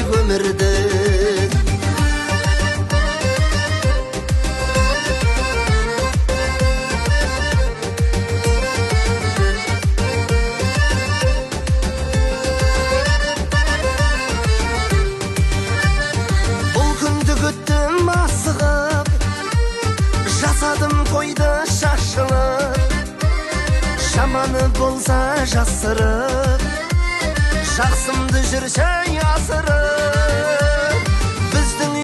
көмірді. Бұл күнді күттім асығып, жасадым тойды шашылып, жаманы болса жасырып, жақсымды жүрсе асырып.